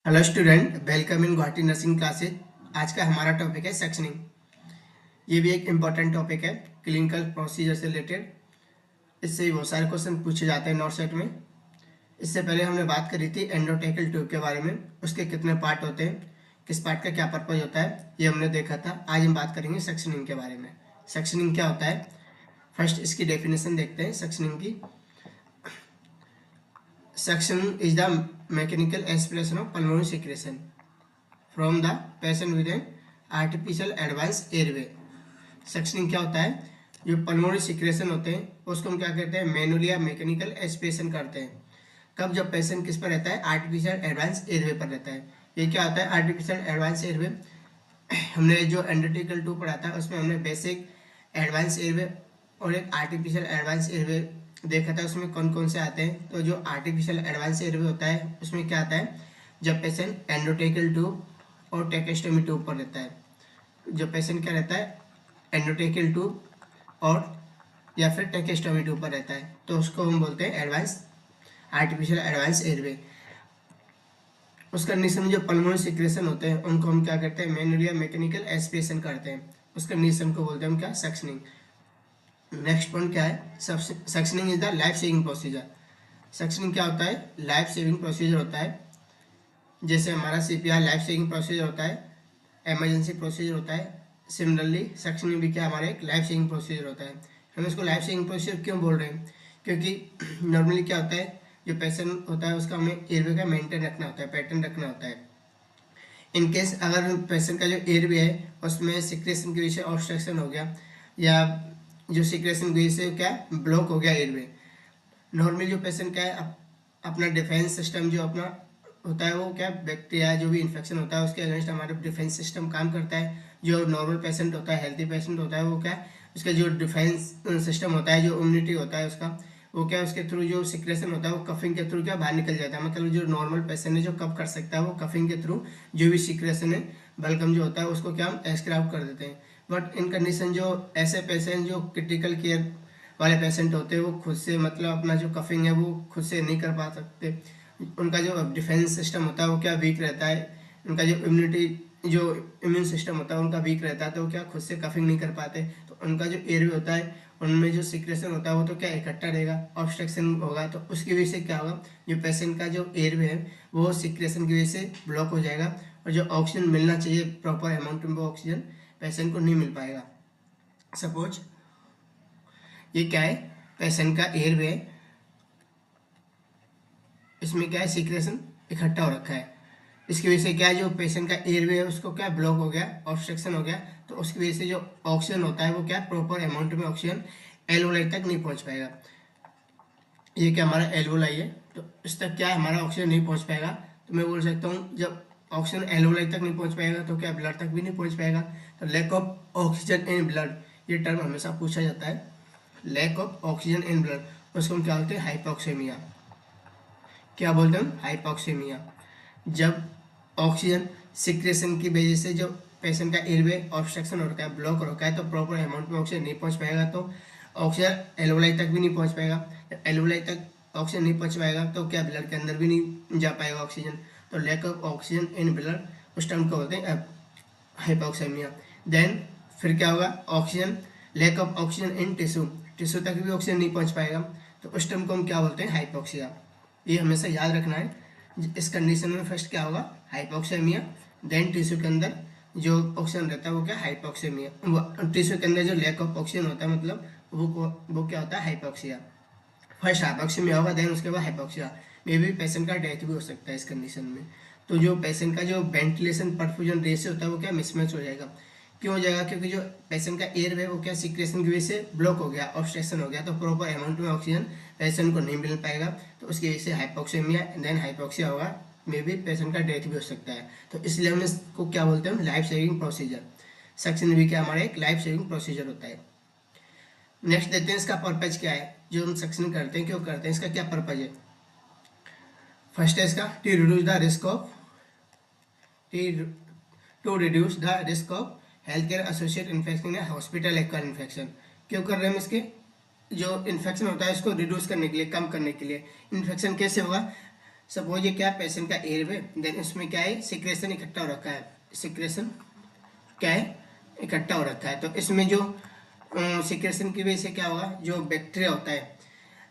Hello student, welcome in Guwahati nursing classes. आज का हमारा टॉपिक है सेक्शनिंग। ये भी एक इम्पॉर्टेंट टॉपिक है क्लिनिकल प्रोसीजर से रिलेटेड। इससे ही बहुत सारे क्वेश्चन पूछे जाते हैं नॉट सेट में। इससे पहले हमने बात करी थी एंडोटेकल ट्यूब के बारे में, उसके कितने पार्ट होते हैं, किस पार्ट का क्या पर्पज होता है, ये हमने देखा था। आज हम बात करेंगे सेक्शनिंग के बारे में। सेक्शनिंग क्या होता है, फर्स्ट इसकी डेफिनेशन देखते हैं सेक्शनिंग की। Suction is the mechanical aspiration of pulmonary secretion from the patient with an artificial advanced airway। Suctioning क्या होता है, जो पल्मोनरी सिक्रेशन होते हैं उसको हम क्या कहते हैं, मैनुअली या मैकेनिकल एस्पिरेशन करते हैं। कब, जब पेशेंट किस पर रहता है, आर्टिफिशियल एडवांस एयरवे पर रहता है। ये क्या होता है आर्टिफिशियल एडवांस एयरवे, हमने जो एंडोटेकल 2 पढ़ा था उसमें हमने बेसिक एडवांस एयरवे और एक आर्टिफिशियल एडवांस एयरवे देखा था। उसमें कौन कौन से आते हैं, तो जो आर्टिफिशियल एडवांस एयरवे होता है उसमें क्या आता है, जब पेशेंट एंडोटेकल ट्यूब और टेकेस्टोमी ट्यूब पर रहता है। जब पेशेंट क्या रहता है, एंडोटेकल ट्यूब और या फिर टेकेस्टोमी ट्यूब पर रहता है, तो उसको हम बोलते हैं एडवांस आर्टिफिशियल एडवांस एयरवे। उस कंडीशन में जो पल्मोनरी सिक्रेशन होते हैं उनको हम क्या करते हैं, मैनुअल या मैकेनिकल एस्पिरेशन करते हैं। उस कंडीशन को बोलते हैं हम क्या, सक्शनिंग। नेक्स्ट पॉइंट क्या है, suctioning is the life saving procedure. Suctioning क्या होता है, लाइफ सेविंग प्रोसीजर होता है। जैसे हमारा सीपीआर लाइफ सेविंग प्रोसीजर होता है, इमरजेंसी प्रोसीजर होता है, सिमिलरली सक्शनिंग भी क्या हमारा एक लाइफ सेविंग प्रोसीजर होता है। हम इसको लाइफ सेविंग प्रोसीजर क्यों बोल रहे हैं, क्योंकि नॉर्मली क्या होता है, जो पेशेंट होता है उसका हमें एयरवे का मेंटेन रखना होता है, पैटर्न रखना होता है। इन केस अगर पेशेंट का जो एयरवे है उसमें सिक्रेशन की वजह से ऑब्स्ट्रक्शन हो गया, या जो सिक्रेशन की वजह से क्या ब्लॉक हो गया एयरवे, नॉर्मली जो पेशेंट क्या है अपना डिफेंस सिस्टम जो अपना होता है वो क्या, बैक्टीरिया जो भी इन्फेक्शन होता है उसके अगेंस्ट हमारा डिफेंस सिस्टम काम करता है। जो नॉर्मल पेशेंट होता है, हेल्थी पेशेंट होता है, वो क्या, उसका जो डिफेंस सिस्टम होता है, जो इम्यूनिटी होता है उसका, वो क्या उसके थ्रू जो सिक्रेशन होता है वो कफिंग के थ्रू क्या बाहर निकल जाता है। मतलब जो नॉर्मल पेशेंट है जो कफ कर सकता है वो कफिंग के थ्रू जो भी सिक्रेशन है, बल्कम जो होता है उसको क्या हम एक्सक्राइब कर देते हैं। बट इन कंडीशन जो ऐसे पेशेंट जो क्रिटिकल केयर वाले पेशेंट होते हैं वो खुद से मतलब अपना जो कफिंग है वो खुद से नहीं कर पा सकते। उनका जो डिफेंस सिस्टम होता है वो क्या वीक रहता है, उनका जो इम्यूनिटी जो इम्यून सिस्टम होता है उनका वीक रहता है, तो वो क्या खुद से कफिंग नहीं कर पाते। तो उनका जो एयरवे होता है उनमें जो सिक्रेशन होता है वो तो क्या इकट्ठा रहेगा, ऑब्स्ट्रक्शन होगा, तो उसकी वजह से क्या होगा, जो पेशेंट का जो एयरवे है वो सिक्रेशन की वजह से ब्लॉक हो जाएगा, और जो ऑक्सीजन मिलना चाहिए प्रॉपर अमाउंट में वो ऑक्सीजन पेशेंट को नहीं मिल पाएगा। सपोज ये क्या है, पेशेंट का एयरवे, इसमें क्या है सिक्रेशन इकट्ठा हो रखा है, इसकी वजह से क्या है, जो पेशेंट का एयरवे है उसको क्या ब्लॉक हो गया, ऑब्स्ट्रक्शन हो गया, तो उसकी वजह से जो ऑक्सीजन होता है वो क्या प्रॉपर अमाउंट में ऑक्सीजन एल्वोलाई तक नहीं पहुंच पाएगा। ये क्या हमारा एल्वोलाई है, तो इस तक क्या है हमारा ऑक्सीजन नहीं पहुंच पाएगा। तो मैं बोल सकता हूँ जब ऑक्सीजन एल्वोलाई तक नहीं पहुंच पाएगा तो क्या ब्लड तक भी नहीं पहुंच पाएगा। तो lack of oxygen in blood, ये टर्म हमेशा पूछा जाता है, lack of oxygen in blood, उसको हम क्या बोलते हैं, हाइपोक्सेमिया। क्या बोलते हैं, हाइपोक्सेमिया। जब ऑक्सीजन सिक्रेशन की वजह से जो पेशेंट का एयरवे ऑब्स्ट्रक्शन हो रखा है, ब्लॉक हो रखा है, तो प्रॉपर अमाउंट में ऑक्सीजन नहीं पहुंच पाएगा, तो ऑक्सीजन एल्वोलाई तक भी नहीं पहुंच पाएगा। एल्वोलाई तक ऑक्सीजन नहीं पहुंच पाएगा तो क्या ब्लड के अंदर भी नहीं जा पाएगा ऑक्सीजन, तो lack of oxygen in blood, उस टर्म को बोलते हैं हाइपोक्सेमिया। देन फिर क्या होगा, oxygen lack of oxygen in tissue, tissue तक भी ऑक्सीजन नहीं पहुंच पाएगा, तो उस टर्म को हम क्या बोलते हैं, हाइपोक्सिया। ये हमेशा याद रखना है। इस कंडीशन में फर्स्ट क्या होगा, हाइपोक्सेमिया, देन टिश्यू के अंदर जो ऑक्सीजन रहता है वो क्या हाइपोक्सेमिया, टिश्यू के अंदर जो लैक ऑफ ऑक्सीजन होता है मतलब वो क्या होता है, हाइपोक्सिया। फर्स्ट हाइपोक्सिमिया होगा, देन उसके बाद हाइपोक्सिया। मे बी पेशेंट का डेथ भी हो सकता है इस कंडीशन में। तो जो पेशेंट का जो वेंटिलेशन परफ्यूजन रेशियो होता है वो क्या मिसमैच हो जाएगा। क्यों हो जाएगा, क्योंकि जो पेशेंट का एयर है वो क्या सिक्रेशन की वजह से ब्लॉक हो गया, ऑब्स्ट्रक्शन हो गया, तो प्रॉपर अमाउंट में ऑक्सीजन पेशेंट को नहीं मिल पाएगा, तो उसकी वजह से हाइपोक्सेमिया देन हाइपोक्सिया होगा, मे बी पेशेंट का डेथ भी हो सकता है। तो इसलिए हम इसको क्या बोलते हैं, लाइफ सेविंग प्रोसीजर। सक्शन भी क्या हमारा एक लाइफ सेविंग प्रोसीजर होता है। नेक्स्ट देखते हैं इसका पर्पज क्या है, जो हम सक्शन करते हैं क्यों करते हैं, इसका क्या पर्पज है। फर्स्ट है इसका to reduce the risk of to reduce the risk of health care associate infection या हॉस्पिटल एक्वायर इन्फेक्शन। क्यों कर रहे हैं हम इसके, जो इन्फेक्शन होता है इसको रिड्यूस करने के लिए, कम करने के लिए। इन्फेक्शन कैसे होगा, सपोज ये क्या पेशेंट का एयरवे, देन उसमें क्या है सिक्रेशन इकट्ठा हो रखा है, सिक्रेशन क्या है इकट्ठा हो रखा है। तो इसमें जो सिक्रेशन की वजह से क्या होगा, जो बैक्टीरिया होता है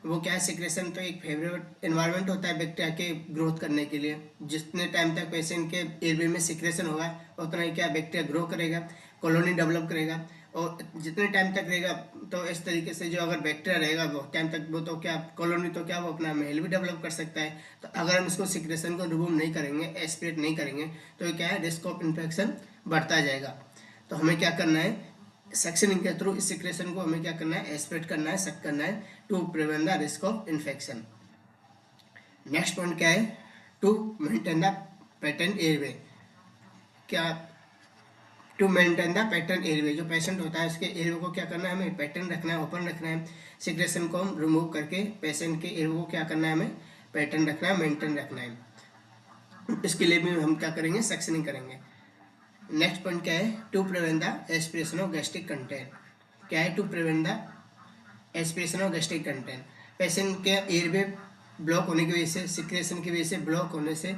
वो क्या है, सिक्रेशन तो एक फेवरेट एनवायरनमेंट होता है बैक्टीरिया के ग्रोथ करने के लिए। जितने टाइम तक पेशेंट के एयरवे में सिक्रेशन होगा उतना ही क्या बैक्टीरिया ग्रो करेगा, कॉलोनी डेवलप करेगा, और जितने टाइम तक रहेगा तो इस तरीके से जो अगर बैक्टीरिया रहेगा वो टाइम तक वो तो क्या कॉलोनी तो क्या वो अपना महल भी डेवलप कर सकता है। तो अगर हम इसको सिक्रेशन को रिमूव नहीं करेंगे, एस्पिरेट नहीं करेंगे, तो ये क्या है रिस्क ऑफ इन्फेक्शन बढ़ता जाएगा। तो हमें क्या करना है, सक्शनिंग के थ्रू इस सिक्रेशन को हमें क्या करना है, एस्पिरेट करना है, सक करना है, to prevent the risk of infection. Next point क्या है, to maintain the patent airway. क्या, to maintain the pattern airway, जो पेशेंट होता है उसके एयरवे को क्या करना है, हमें पैटर्न रखना है, ओपन रखना है। सिक्रेशन को हम रिमूव करके पेशेंट के एयरवे को क्या करना है, हमें पैटर्न रखना है, मेंटेन रखना है। इसके लिए भी हम क्या करेंगे, सक्शनिंग करेंगे। नेक्स्ट पॉइंट क्या है, to prevent the aspiration of gastric content. क्या है, to prevent the aspiration of gastric content. Patient के एयरवे ब्लॉक होने की वजह से, सिक्रेशन की वजह से ब्लॉक होने से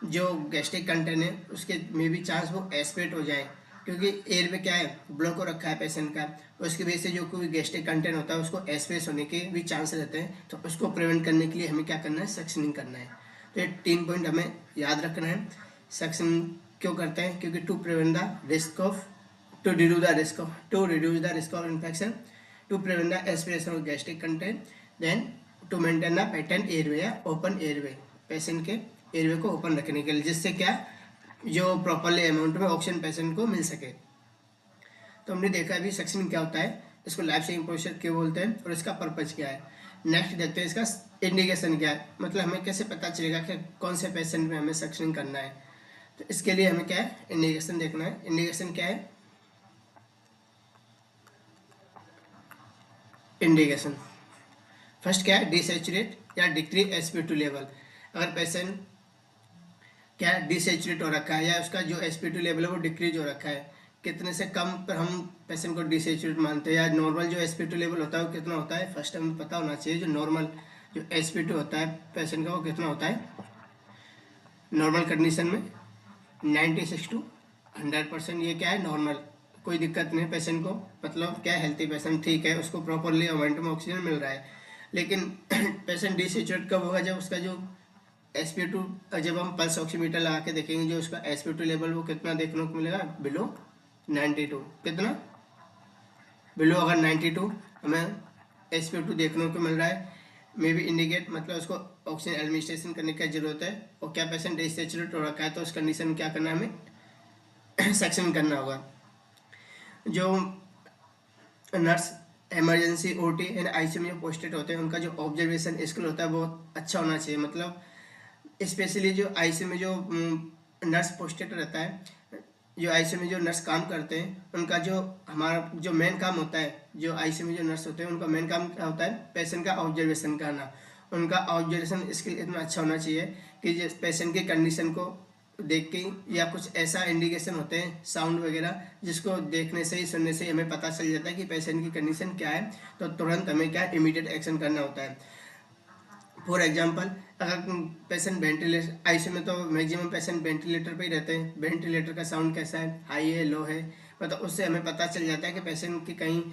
जो गैस्ट्रिक कंटेंट है उसके में भी चांस वो एस्पिरेट हो जाए, क्योंकि एयरवे क्या है ब्लॉक हो रखा है पेशेंट का, उसकी वजह से जो कोई गैस्ट्रिक कंटेंट होता है उसको एस्पिरेट होने के भी चांस रहते हैं। तो उसको प्रिवेंट करने के लिए हमें क्या करना है, सक्शनिंग करना है। तो ये 3 पॉइंट हमें याद रखना है। सक्शन क्यों करते हैं, क्योंकि to prevent the risk of, to reduce the risk of infection, to prevent the aspiration of gastric content, then to maintain the patent airway या ओपन एयरवे, पेशेंट के एयरवे को ओपन रखने के लिए, जिससे क्या जो प्रॉपरली अमाउंट में ऑक्सीजन पेशेंट को मिल सके। तो हमने देखा अभी सक्शनिंग क्या होता है, इसको लाइफ सेविंग पोस्चर क्यों बोलते हैं और इसका पर्पज क्या है। नेक्स्ट देखते हैं इसका इंडिकेशन क्या है, मतलब हमें कैसे पता चलेगा कि कौन से पेशेंट में हमें सक्शनिंग करना है। तो इसके लिए हमें क्या है, इंडिकेशन देखना है। इंडिकेशन क्या है, इंडिकेशन फर्स्ट क्या है, डिसैचुरेट या डिक्रीज sp2 लेवल। अगर पेशेंट क्या डिसैचुरेट हो रखा है या उसका जो sp2 लेवल है वो डिक्रीज हो रखा है, कितने से कम पर हम पेशेंट को डिसैचुरेट मानते हैं, या नॉर्मल जो sp2 लेवल होता है वो कितना होता है, फर्स्ट हमें पता होना चाहिए जो नॉर्मल जो sp2 होता है पेशेंट का वो कितना होता है। नॉर्मल कंडीशन में 96 टू 100%, ये क्या है नॉर्मल, कोई दिक्कत नहीं पेशेंट को, मतलब क्या हेल्थी पेशेंट ठीक है, उसको प्रॉपरली अमाउंट में ऑक्सीजन मिल रहा है। लेकिन पेशेंट डिसैचुरेट कब होगा, जब उसका जो sp2, जब हम पल्स ऑक्सीमीटर लगा के देखेंगे जो उसका sp2 लेवल वो कितना देखने को मिलेगा, बिलो 92, कितना बिलो, अगर 92 हमें sp2 देखने को मिल रहा है, मे बी इंडिकेट मतलब उसको ऑक्सीजन एडमिनिस्ट्रेशन करने की जरूरत है। और क्या पेशेंट डिसैचुरेट हो रखा है तो उस कंडीशन में क्या करना है, हमें सेक्शन करना होगा। जो nurse emergency OT and ICU में पोस्टेड होते हैं उनका जो ऑब्जर्वेशन स्किल होता है बहुत अच्छा होना चाहिए, मतलब स्पेशली जो आईसीयू में जो नर्स पोस्टेड रहता है, जो आईसीयू में जो नर्स काम करते हैं उनका जो हमारा जो मेन काम होता है, जो आईसीयू में जो नर्स होते हैं उनका मेन काम क्या होता है, पेशेंट का ऑब्जर्वेशन करना। उनका ऑब्जर्वेशन स्किल इतना अच्छा होना चाहिए कि जिस पेशेंट की कंडीशन को देख के, या कुछ ऐसा इंडिकेशन होते हैं साउंड वगैरह जिसको देखने से ही सुनने से ही हमें पता चल जाता है कि पेशेंट की कंडीशन क्या है, तो तुरंत हमें क्या इमीडिएट एक्शन करना होता है। फॉर एग्जांपल अगर पेशेंट वेंटिलेटर, आईसीयू में तो मैक्सिमम पेशेंट वेंटिलेटर पे ही रहते हैं, वेंटिलेटर का साउंड कैसा है, हाई है लो है, मतलब उससे हमें पता चल जाता है कि पेशेंट की कहीं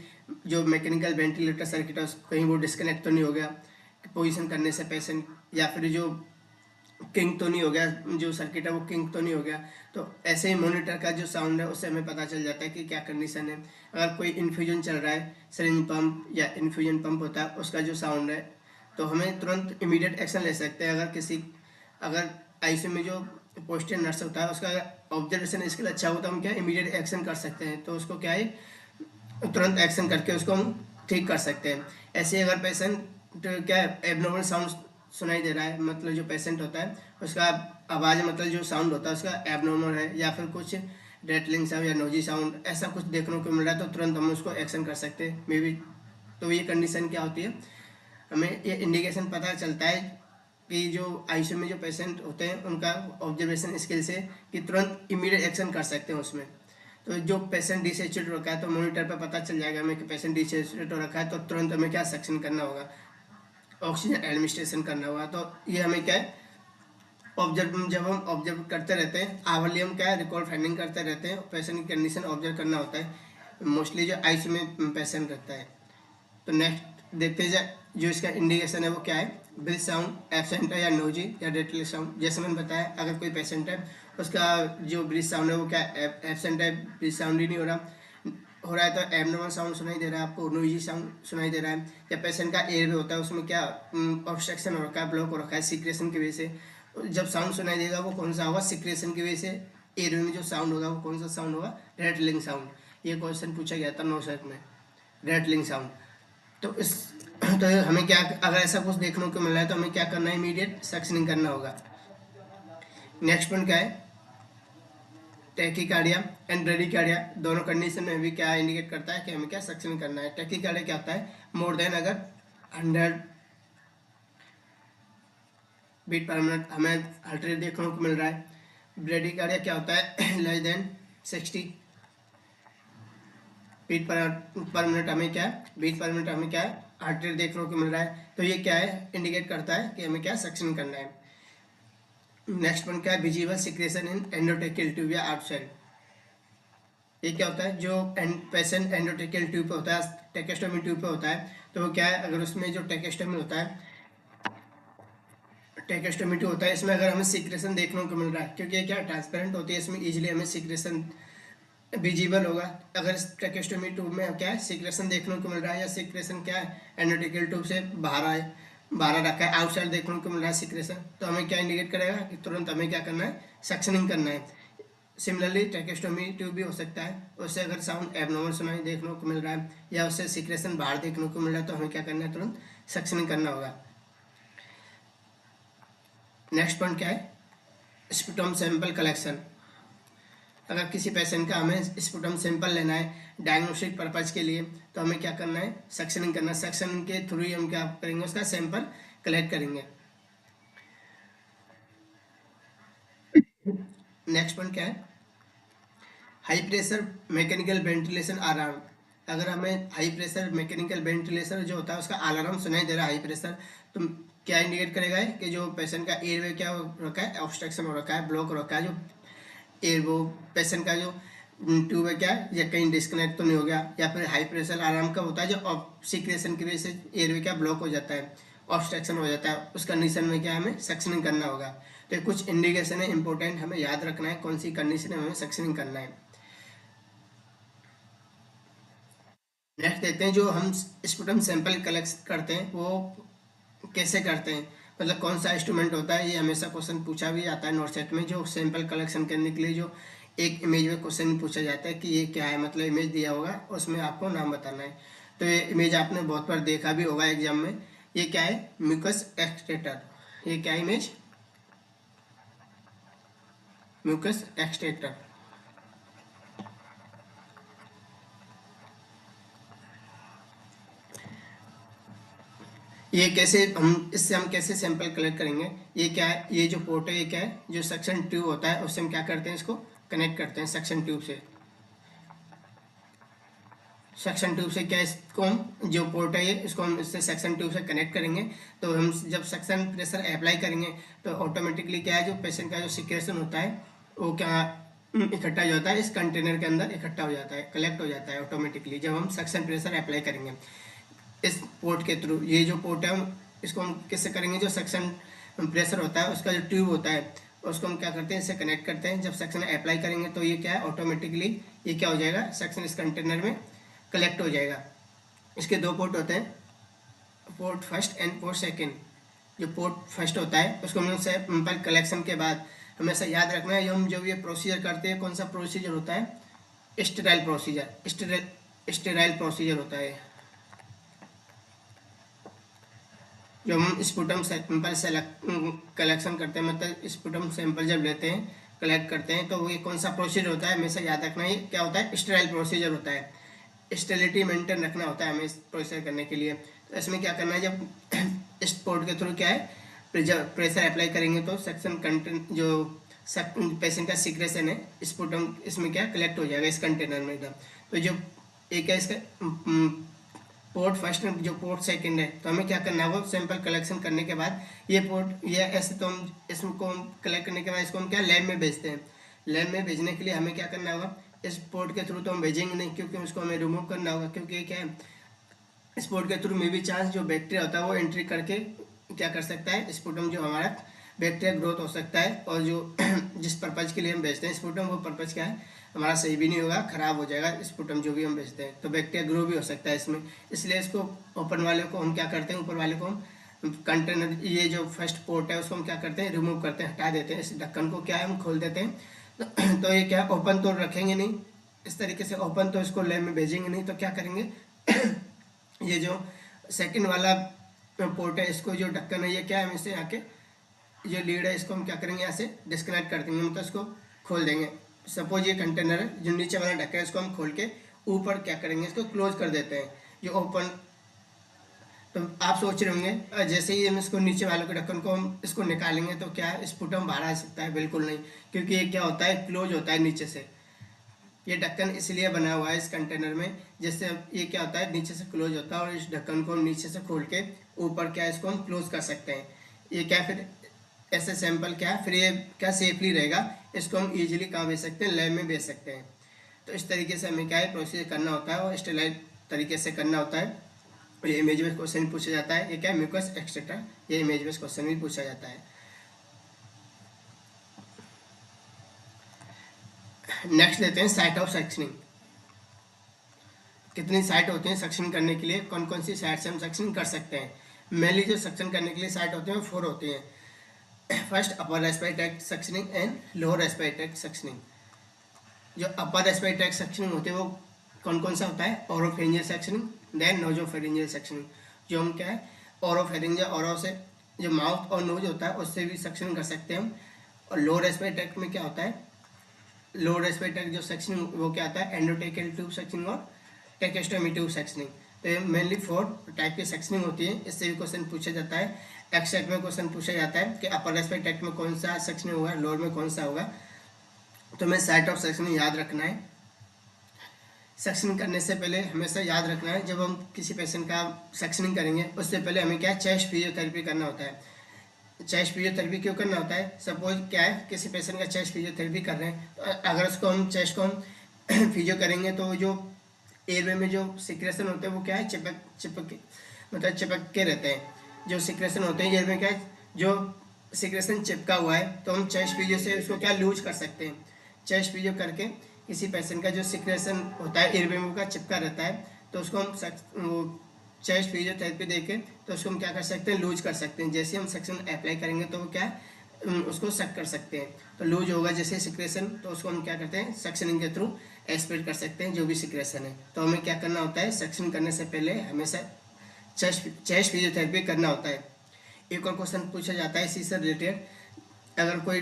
जो मैकेनिकल वेंटिलेटर सर्किट है कहीं वो डिस्कनेक्ट तो नहीं हो गया पोजीशन करने से पेशेंट, या फिर जो किंग तो नहीं हो गया, जो सर्किट है वो किंग तो नहीं हो गया। तो ऐसे ही मॉनिटर का जो साउंड है उससे हमें पता चल जाता है कि क्या कंडीशन है। अगर कोई इन्फ्यूजन चल रहा है, सिरिंज पंप या इन्फ्यूजन पंप होता है उसका जो साउंड है, तो हमें तुरंत इमीडिएट एक्शन ले सकते हैं। अगर आईसीयू में जो पोस्टेड नर्स होता है उसका ऑब्जर्वेशन स्किल अच्छा हो तो हम क्या इमीडिएट एक्शन कर सकते हैं, तो उसको क्या है तुरंत एक्शन करके उसको हम ठीक कर सकते हैं। ऐसे अगर पेशेंट क्या एबनॉर्मल साउंड सुनाई दे रहा है, मतलब जो पेशेंट होता है उसका आवाज़ मतलब जो साउंड होता है उसका एबनॉर्मल है, या फिर कुछ रेटलिंग साउंड या नोजी साउंड ऐसा कुछ देखने को मिल रहा है, तो तुरंत हम उसको एक्शन कर सकते हैं मे बी। तो ये कंडीशन क्या होती है, हमें ये इंडिकेशन पता चलता है कि जो आईसीयू में जो पेशेंट होते हैं उनका ऑब्जर्वेशन स्किल से कि तुरंत इमीडिएट एक्शन कर सकते हैं उसमें। तो जो पेशेंट डिसैचुरेट हो रखा है तो मॉनिटर पर पता चल जाएगा हमें कि पेशेंट डिसैचुरेट हो रखा है, तो तुरंत हमें क्या सक्शन करना होगा, ऑक्सीजन एडमिनिस्ट्रेशन करना होगा। तो ये हमें क्या है ऑब्जर्व, जब हम ऑब्जर्व करते रहते हैं आवरली, हम क्या है रिकॉर्ड फाइंडिंग करते रहते हैं, पेशेंट की कंडीशन ऑब्जर्व करना होता है मोस्टली जो आईसी में पेशेंट रहता है। तो नेक्स्ट देखते हैं जो इसका इंडिकेशन है वो क्या है, ब्रीथ साउंड एब्सेंट है या नोजी या डेटली साउंड। जैसे मैंने बताया अगर कोई पेशेंट है उसका जो ब्रीथ साउंड है वो क्या एब्सेंट है, ब्रीथ साउंड ही नहीं हो रहा है तो एबनॉर्मल साउंड सुनाई दे रहा है आपको, नोइजी साउंड सुनाई दे रहा है, या पेशेंट का एयर वे होता है उसमें क्या ऑब्स्ट्रक्शन हो रखा है, ब्लॉक हो रखा है सिक्रेशन की वजह से। जब साउंड सुनाई देगा वो कौन सा होगा, सिक्रेशन की वजह से एयर वे में जो साउंड होगा वो कौन सा साउंड होगा, रेटलिंग साउंड। ये क्वेश्चन पूछा गया था 9 सेट में, रेटलिंग साउंड। तो इस तो हमें क्या, अगर ऐसा कुछ देखने को मिल रहा है तो हमें क्या करना है, इमीडिएट सक्शनिंग करना होगा। नेक्स्ट पॉइंट क्या है, टैकीकार्डिया एंड ब्रेडिकार्डिया दोनों कंडीशन में भी क्या इंडिकेट करता है कि हमें क्या सक्शन करना है। टैकीकार्डिया क्या होता है, मोर देन अगर 100 बीट पर मिनट हमें हार्ट रेट देखने को मिल रहा है। ब्रेडिकार्डिया क्या होता है, less than 60 beat per minute हमें क्या बीट पर मिनट हमें क्या हार्ट रेट देखने को मिल रहा है। तो ये क्या है, इंडिकेट करता है कि हमें क्या सक्शन करना है। नेक्स्ट पॉइंट क्या है, विजिबल सिक्रेशन इन एंडोटेकियल ट्यूब या आउटसाइड। ये क्या होता है, जो पेशेंट एंडोटेकियल ट्यूब पे होता है, टेकेस्टोमी ट्यूब पे होता है, तो वो क्या है, अगर उसमें जो टेकेस्टोमी होता है, टेकेस्टोमी ट्यूब होता है, इसमें अगर हमें सिक्रेशन देखने को मिल रहा है, क्योंकि ये क्या ट्रांसपेरेंट होती है, इसमें इजीली हमें सिक्रेशन विजिबल होगा। अगर ट्रेकेस्टोमी ट्यूब में क्या है सिक्रेशन देखने को मिल रहा है, या सिक्रेशन क्या है एंडोटेकियल ट्यूब से बाहर रखा है, आउटसाइड देखने को मिल रहा है सिक्रेशन, तो हमें क्या इंडिकेट करेगा कि तुरंत हमें क्या करना है, सक्शनिंग करना है। सिमिलरली ट्रेकेस्टोमी ट्यूब भी हो सकता है, उससे अगर साउंड एबनॉर्मल सुनाई देखने को मिल रहा है या उससे सिक्रेशन बाहर देखने को मिल रहा है तो हमें क्या करना है, तुरंत सक्शनिंग करना होगा। नेक्स्ट पॉइंट क्या है, स्पुटम सैंपल कलेक्शन। अगर किसी पेशेंट का हमें स्पुटम सैंपल लेना है डायग्नोस्टिक पर्पज के लिए तो हमें क्या करना है, सक्शनिंग करना है। सक्शनिंग के थ्रू ही हम क्या करेंगे, उसका सैंपल कलेक्ट करेंगे। नेक्स्ट पॉइंट क्या है, high pressure mechanical ventilation alarm. अगर हमें हाई प्रेशर मैकेनिकल वेंटिलेशन जो होता है उसका अलार्म सुनाई दे रहा है हाई प्रेशर, तो क्या इंडिकेट करेगा है कि जो पेशेंट का एयरवे क्या हो रखा है, ऑब्स्ट्रक्शन हो रखा है, ब्लॉक हो रखा है, जो एयर वो पेशेंट का जो ट्यूब है क्या या कहीं डिस्कनेक्ट तो नहीं हो गया। या फिर हाई प्रेशर अलार्म कब होता है, जो सिक्रेशन की वजह से एयरवे क्या ब्लॉक हो जाता है, ऑब्स्ट्रक्शन हो जाता है, उस कंडीशन में क्या हमें सक्शनिंग करना होगा। तो ये कुछ इंडिकेशन है इंपॉर्टेंट, हमें याद रखना है कौन सी कंडीशन में हमें सक्शनिंग करना है। नेक्स्ट देखते हैं, जो हम स्पुटम सैंपल कलेक्ट करते हैं वो कैसे करते हैं, मतलब कौन सा इंस्ट्रूमेंट होता है। ये हमेशा क्वेश्चन पूछा भी जाता है नोट सेट में, जो सैंपल कलेक्शन करने के लिए जो एक इमेज में क्वेश्चन पूछा जाता है कि ये क्या है, मतलब इमेज दिया होगा उसमें आपको नाम बताना है। तो ये इमेज आपने बहुत बार देखा भी होगा एग्जाम में। ये क्या है, म्यूकस एक्सट्रैक्टर। ये क्या इमेज, म्यूकस एक्सट्रैक्टर। ये कैसे हम इससे हम कैसे सैंपल कलेक्ट करेंगे, ये क्या है, ये जो पोर्ट है ये क्या है, जो सक्शन ट्यूब होता है उससे हम क्या करते हैं, इसको कनेक्ट करते हैं सक्शन ट्यूब से। सक्शन ट्यूब से क्या, इसको हम जो पोर्ट है ये इसको हम इससे सक्शन ट्यूब से कनेक्ट करेंगे। तो हम जब सक्शन प्रेशर अप्लाई करेंगे तो ऑटोमेटिकली क्या है, जो पेशेंट का जो सिक्रेशन होता है वो क्या इकट्ठा हो जाता है, इस कंटेनर के अंदर इकट्ठा हो जाता है, कलेक्ट हो जाता है ऑटोमेटिकली जब हम सक्शन प्रेशर अप्लाई करेंगे इस पोर्ट के थ्रू। ये जो पोर्ट है हम इसको हम किससे करेंगे, जो सक्शन प्रेशर होता है उसका जो ट्यूब होता है उसको हम क्या करते हैं, इससे कनेक्ट करते हैं। जब सक्शन अप्लाई करेंगे तो ये क्या है, ऑटोमेटिकली ये क्या हो जाएगा, सक्शन इस कंटेनर में कलेक्ट हो जाएगा। इसके दो पोर्ट होते हैं, port first and port second. जो पोर्ट फर्स्ट होता है उसको हम सैंपल कलेक्शन के बाद हमेशा याद रखना है, हम जब ये प्रोसीजर करते हैं कौन सा प्रोसीजर होता है, स्टेराइल प्रोसीजर, स्टेराइल प्रोसीजर होता है। जब हम स्पुटम सैंपल कलेक्शन करते हैं, मतलब स्पुटम सैंपल जब लेते हैं कलेक्ट करते हैं तो ये कौन सा प्रोसीजर होता है, हमेशा याद रखना है क्या होता है, स्टेराइल प्रोसीजर होता है। स्टेरिलिटी मेंटेन रखना होता है हमें इस प्रोसेस करने के लिए। तो इसमें क्या करना है, जब इस पोर्ट के थ्रू क्या है प्रेशर अप्लाई करेंगे तो सक्शन कंटेंट जो पेशेंट का सिक्रेशन है इसमें क्या कलेक्ट हो जाएगा इस कंटेनर में एकदम। तो जो एक है इसका पोर्ट फर्स्ट जो पोर्ट सेकंड है, तो हमें क्या करना होगा, सैंपल कलेक्शन करने के बाद ये पोर्ट ये ऐसे, तो हम इसको हम कलेक्ट करने के बाद इसको हम क्या लैब में भेजते हैं। लैब में भेजने के लिए हमें क्या करना होगा, इस पोर्ट के थ्रू तो हम भेजेंगे नहीं, क्योंकि उसको हमें रिमूव करना होगा, क्योंकि ये क्या है, इस पोर्ट के थ्रू में भी चांस जो बैक्टीरिया होता है वो एंट्री करके क्या कर सकता है, स्पुटम जो हमारा बैक्टीरिया ग्रोथ हो सकता है, और जो जिस पर्पज़ के लिए हम भेजते हैं स्पुटम, वो पर्पज़ क्या है हमारा सही भी नहीं होगा, ख़राब हो जाएगा स्पुटम जो भी हम भेजते हैं, तो बैक्टीरिया ग्रो भी हो सकता है इसमें। इसलिए इसको ओपन वाले को हम क्या करते हैं, ऊपर वाले को हम कंटेनर, ये जो फर्स्ट पोर्ट है उसको हम क्या करते हैं, रिमूव करते हैं, हटा देते हैं, इस ढक्कन को क्या है हम खोल देते हैं। तो ये क्या ओपन तो रखेंगे नहीं, इस तरीके से ओपन तो इसको लैब में भेजेंगे नहीं, तो क्या करेंगे ये जो सेकंड वाला पोर्ट है, इसको जो ढक्कन है ये क्या है, हम इससे आके ये लीड है इसको हम क्या करेंगे, यहाँ से डिस्कनेक्ट कर देंगे, मतलब इसको खोल देंगे। सपोज ये कंटेनर है, जो नीचे वाला ढक्कन है इसको हम खोल के ऊपर क्या करेंगे, इसको क्लोज कर देते हैं, जो ओपन। तो आप सोच रहे होंगे जैसे ही हम इसको नीचे वाले के ढक्कन को हम इसको निकालेंगे तो क्या स्पुटम बाहर आ सकता है, बिल्कुल नहीं, क्योंकि ये क्या होता है, क्लोज होता है नीचे से। ये ढक्कन इसलिए बना हुआ है इस कंटेनर में, जैसे ये क्या होता है नीचे से क्लोज होता है, और इस ढक्कन को हम नीचे से खोल के ऊपर क्या इसको हम क्लोज कर सकते हैं। ये क्या फिर ऐसे सैंपल क्या फिर ये क्या सेफली रहेगा, इसको हम इजीली कहाँ भेज सकते हैं, लैब में भेज सकते हैं। तो इस तरीके से हमें क्या है प्रोसीजर करना होता है, और स्टेलाइज तरीके से करना होता है। ये इमेज बेस्ड क्वेश्चन पूछा जाता है, ये क्या म्यूकस एक्सट्रैक्टर, ये इमेज बेस्ड क्वेश्चन भी पूछा जाता है। नेक्स्ट लेते हैं साइट ऑफ सक्शनिंग। कितनी साइट होती हैं सक्शन करने के लिए, कौन कौन सी साइट से हम सक्शन कर सकते हैं। मेनली जो सक्शन करने के लिए साइट होती हैं वो 4 होती हैं। First upper respiratory tract suctioning and lower respiratory tract suctioning. जो अपर रेस्पिरेटरी ट्रैक्ट सक्शनिंग होती है वो कौन कौन सा होता है, ओरोफेरिंजियल सक्शनिंग, देन नोजोफेरिंजियल सक्शनिंग। जो हम क्या है ओरोफेरिंजियल, ओरो से जो माउथ और नोज होता है उससे भी सक्शन कर सकते हैं हम। और लोअर रेस्पिरेटरी ट्रैक्ट में क्या होता है, लोअर रेस्पिरेटरी ट्रैक्ट जो सक्शनिंग वो क्या आता है, एंडोटेकियल ट्यूब सक्शनिंग और टेकेस्टोमी ट्यूब सक्शनिंग। तो ये मेनली 4 टाइप की सक्शनिंग होती है। इससे भी क्वेश्चन पूछा जाता है, एक्सट्रैक्ट में क्वेश्चन पूछा जाता है कि अपर रेस्पिरेटरी ट्रैक्ट में कौन सा सक्शनिंग होगा, लोअर में कौन सा होगा। तो हमें साइट ऑफ सक्शनिंग याद रखना है। सक्शनिंग करने से पहले हमेशा याद रखना है, जब हम किसी पेशेंट का सक्शनिंग करेंगे उससे पहले हमें क्या चेस्ट फिजियोथेरेपी करना होता है। चेस्ट फिजियोथेरेपी क्यों करना होता है, सपोज क्या है किसी पेशेंट का चेस्ट फिजियोथेरेपी कर रहे हैं, तो अगर उसको हम चेस्ट को हम फिजियो करेंगे तो जो एयरवे में जो सिक्रेशन होते हैं वो क्या है मतलब चिपक के रहते हैं। जो सिक्रेशन होते हैं एयरवे, क्या है जो सिक्रेशन चिपका हुआ है, तो हम चेस्ट फिजियो से उसको क्या लूज कर सकते हैं। चेस्ट फिजियो करके किसी पेशेंट का जो सिक्रेशन होता है एयरवे में का चिपका रहता है, तो उसको हम चेस्ट फिजियोथेरेपी देके तो उसको हम क्या कर सकते हैं, लूज कर सकते हैं। जैसे हम सक्शन अप्लाई करेंगे तो वो क्या उसको सक कर सकते हैं, तो लूज होगा जैसे सिक्रेशन, तो उसको हम क्या करते हैं सक्शनिंग के थ्रू एस्पिरेट कर सकते हैं जो भी सिक्रेशन है। तो हमें क्या करना होता है, सक्शन करने से पहले हमेशा चेस्ट फिजियोथेरेपी करना होता है। एक और क्वेश्चन पूछा जाता है इसी से रिलेटेड, अगर कोई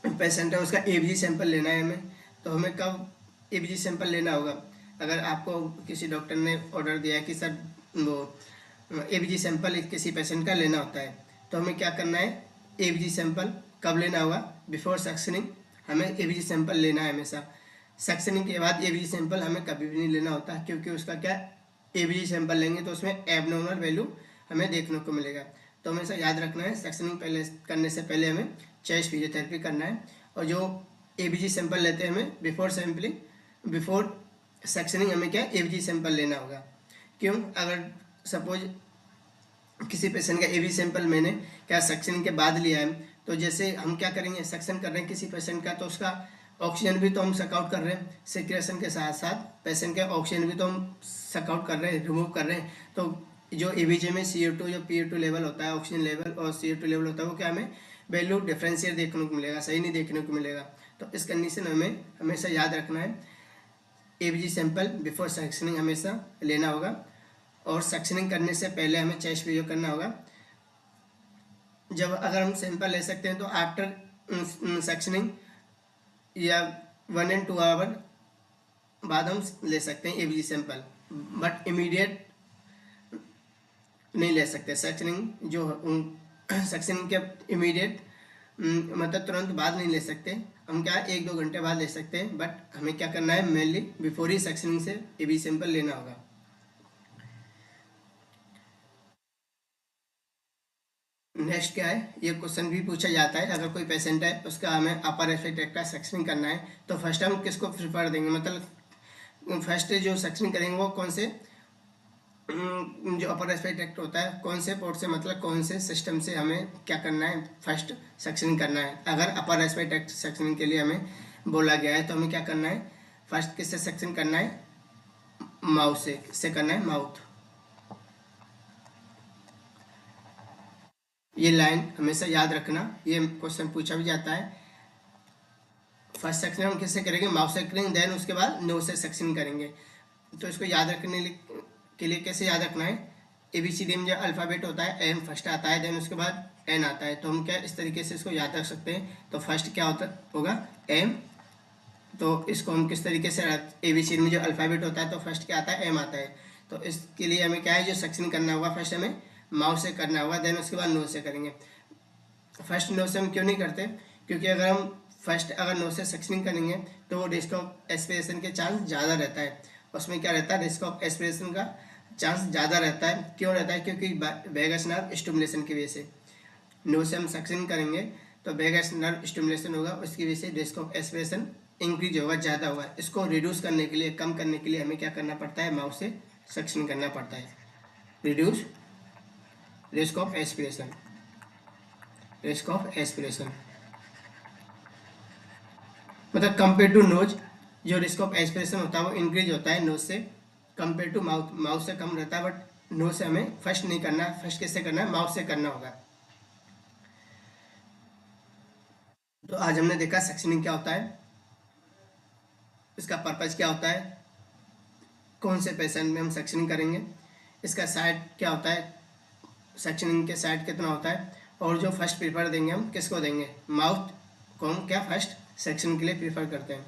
पेशेंट है उसका एबीजी सैंपल लेना है हमें, तो हमें कब एबीजी सैंपल लेना होगा। अगर आपको किसी डॉक्टर ने ऑर्डर दिया है कि सर वो एबीजी सैंपल किसी पेशेंट का लेना होता है, तो हमें क्या करना है, एबीजी सैंपल कब लेना होगा, बिफोर सक्शनिंग हमें एबीजी सैंपल लेना है हमेशा। सक्शनिंग के बाद एबीजी सैंपल हमें कभी भी नहीं लेना होता, क्योंकि उसका क्या एबीजी सैंपल लेंगे तो उसमें एबनॉर्मल वैल्यू हमें देखने को मिलेगा। तो हमेशा याद रखना है सक्शनिंग पहले करने से पहले हमें चेस्ट फिजियोथेरेपी करना है, और जो एबीजी सैंपल लेते हैं हमें बिफोर सक्शनिंग हमें क्या एबीजी सैंपल लेना होगा। क्यों, अगर सपोज किसी पेशेंट का एबीजी सैंपल मैंने क्या सक्शनिंग के बाद लिया है, तो जैसे हम क्या करेंगे सक्शन कर रहे हैं किसी पेशेंट का, तो उसका ऑक्सीजन भी तो हम सकआउट कर रहे हैं, सिक्रेशन के साथ साथ पेशेंट के ऑक्सीजन भी तो हम सकआउट कर रहे हैं, रिमूव कर रहे हैं। तो जो एबीजी में CO2 जो PO2 लेवल होता है, ऑक्सीजन लेवल और CO2 लेवल होता है, वो क्या हमें वैल्यू डिफरेंशिएट देखने को मिलेगा, सही नहीं देखने को मिलेगा। तो इस कंडीशन में हमें हमेशा याद रखना है एबीजी सैंपल बिफोर सक्शनिंग हमेशा लेना होगा, और सक्शनिंग करने से पहले हमें चेस्ट फिजियो करना होगा। जब अगर हम सैंपल ले सकते हैं तो आफ्टर सक्शनिंग या 1 and 2 आवर बाद हम ले सकते हैं एबीजी सैंपल, बट इमीडिएट नहीं ले सकते। सक्शनिंग जो सक्शनिंग के इमीडिएट मतलब तुरंत बाद नहीं ले सकते, हम क्या 1-2 घंटे बाद ले सकते हैं, बट हमें क्या करना है मेनली बिफोर ही सक्शनिंग से एबीजी सैंपल लेना होगा। नेक्स्ट क्या है, ये क्वेश्चन भी पूछा जाता है, अगर कोई पेशेंट है उसका हमें अपर रेस्पिरेटरी का सेक्शनिंग करना है तो फर्स्ट हम किसको प्रिफर देंगे, मतलब फर्स्ट जो सेक्शनिंग करेंगे वो कौन से जो अपर रेस्पिरेटरी ट्रैक्ट होता है कौन से पोर्ट से, मतलब कौन से सिस्टम से हमें क्या करना है, फर्स्ट सेक्शनिंग करना है। अगर अपर रेस्पिरेटरी ट्रैक्ट सेक्शनिंग के लिए हमें बोला गया है तो हमें क्या करना है, फर्स्ट किससे सेक्शन करना है, माउथ से। किससे करना है, माउथ। ये लाइन हमेशा याद रखना, ये क्वेश्चन पूछा भी जाता है। फर्स्ट सेक्शन हम किससे करेंगे, माउथ से करेंगे, देन उसके बाद नोज से सेक्शन करेंगे। तो इसको याद रखने के लिए कैसे याद रखना है, ABCD में जो अल्फ़ाबेट होता है एम फर्स्ट आता है, देन उसके बाद एन आता है, तो हम क्या इस तरीके से इसको याद रख सकते हैं। तो फर्स्ट क्या होगा एम, तो इसको हम किस तरीके से, ABCD में जो अल्फ़ाबेट होता है तो फर्स्ट क्या आता है, एम आता है। तो इसके लिए हमें क्या है, जो सेक्शन करना होगा फर्स्ट हमें माउथ से करना होगा, देन उसके बाद नोज से करेंगे। फर्स्ट नोज से हम क्यों नहीं करते, क्योंकि अगर हम फर्स्ट अगर नोज से सेक्शनिंग करेंगे तो वो रिस्क ऑफ एस्पिरेशन के चांस ज़्यादा रहता है। उसमें क्या रहता है, रिस्क ऑफ एस्पिरेशन का चांस ज़्यादा रहता है। क्यों रहता है, क्योंकि वेगस नर्व स्टिमुलेशन की वजह से। नोज से हम सेक्शनिंग करेंगे तो वेगस नर्व स्टिमुलेशन होगा, उसकी वजह से रिस्क ऑफ एस्पिरेशन इंक्रीज होगा, ज़्यादा होगा। इसको रिड्यूस करने के लिए, कम करने के लिए हमें क्या करना पड़ता है, माउथ से सेक्शन करना पड़ता है। Reduce risk of aspiration, risk of aspiration मतलब कंपेयर टू नोज, जो रिस्क ऑफ एस्पिरेशन होता है वो इंक्रीज होता है नोज से कंपेयर टू माउथ। माउथ से कम रहता है, बट नोज से हमें फर्स्ट नहीं करना है, फर्स्ट किससे करना है, माउथ से करना होगा। तो आज हमने देखा सेक्शनिंग क्या होता है, इसका पर्पज क्या होता है, कौन से पेशेंट में हम सेक्शनिंग करेंगे, इसका साइड क्या होता है, सेक्शनिंग के साइड कितना होता है, और जो फर्स्ट प्रीफर देंगे हम किसको देंगे, माउथ को हम क्या फर्स्ट सेक्शन के लिए प्रीफर करते हैं।